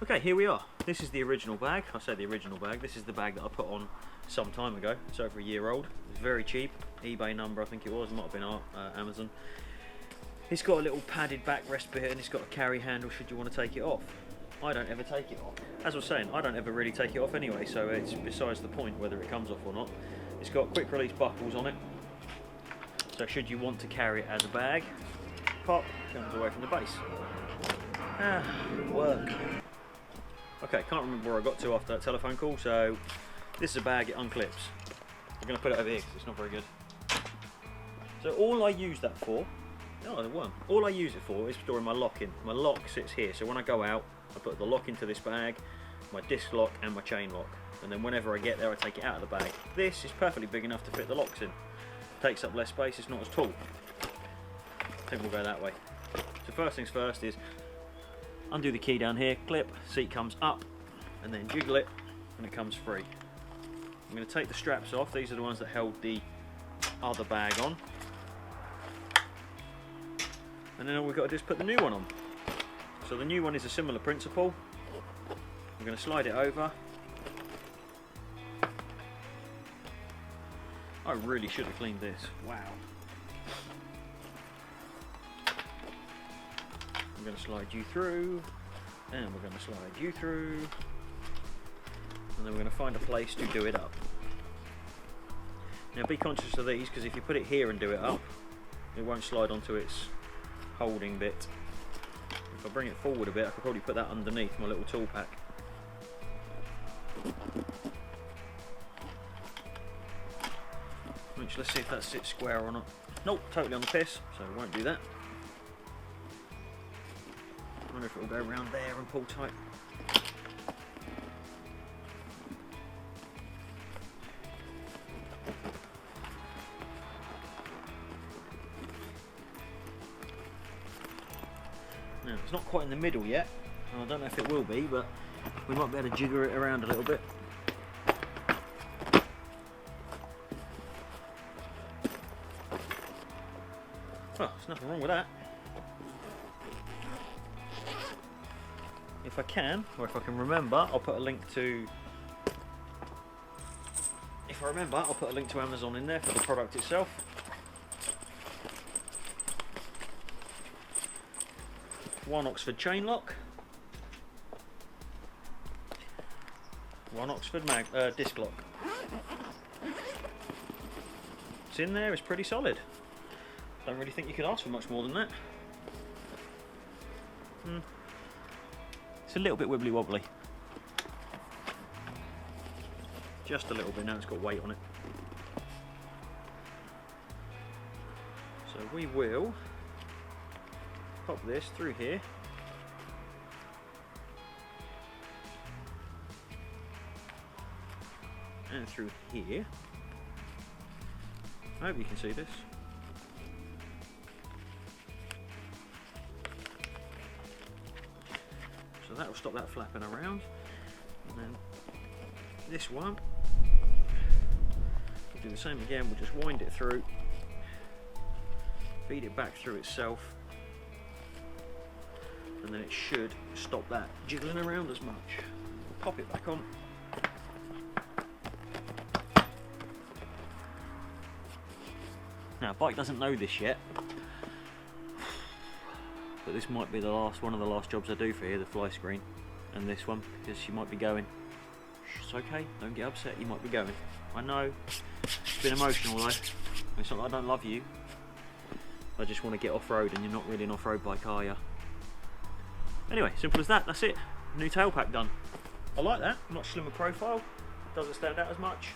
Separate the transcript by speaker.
Speaker 1: Okay, here we are. This is the original bag. I say the original bag. This is the bag that I put on some time ago. It's over a year old. It's very cheap. eBay number, I think it was. It might have been Amazon. It's got a little padded backrest bit and it's got a carry handle should you want to take it off. I don't ever take it off. As I was saying, I don't ever really take it off anyway, so it's besides the point whether it comes off or not. It's got quick release buckles on it. So should you want to carry it as a bag, pop, comes away from the base. Work. Okay, can't remember where I got to after that telephone call, so this is a bag, it unclips. I'm going to put it over here because it's not very good. So all I use that for, all I use it for is storing my lock in. My lock sits here, so when I go out, I put the lock into this bag, my disc lock and my chain lock. And then whenever I get there, I take it out of the bag. This is perfectly big enough to fit the locks in. Takes up less space, it's not as tall. I think we'll go that way. So first things first is undo the key down here, clip, seat comes up, and then jiggle it, and it comes free. I'm going to take the straps off. These are the ones that held the other bag on. And then all we've got to do is put the new one on. So the new one is a similar principle. I'm going to slide it over. I really should have cleaned this. Wow. I'm going to slide you through, and we're going to slide you through, and then we're going to find a place to do it up. Now be conscious of these, because if you put it here and do it up, it won't slide onto its holding bit. If I bring it forward a bit, I could probably put that underneath my little tool pack. Which, let's see if that sits square or not. Nope, totally on the piss, so I won't do that. I wonder if it will go around there and pull tight. Now, it's not quite in the middle yet. I don't know if it will be, but we might be able to jigger it around a little bit. Oh, there's nothing wrong with that. If I can, or if I can remember, I'll put a link to... If I remember, I'll put a link to Amazon in there for the product itself. One Oxford chain lock. One Oxford disc lock. It's in there, it's pretty solid. Don't really think you could ask for much more than that. It's a little bit wibbly wobbly. Just a little bit, now it's got weight on it. So we will pop this through here. And through here. I hope you can see this. So that will stop that flapping around. And then this one, we'll do the same again, we'll just wind it through, feed it back through itself, and then it should stop that jiggling around as much. We'll pop it back on. Now, bike doesn't know this yet, but this might be the last one of the last jobs I do for you, the fly screen and this one, because she might be going. It's okay, don't get upset, you might be going. I know, it's been emotional though. It's not that I don't love you, I just want to get off-road, and you're not really an off-road bike, are you? Anyway, simple as that, that's it. New tail pack done. I like that, much slimmer profile, doesn't stand out as much.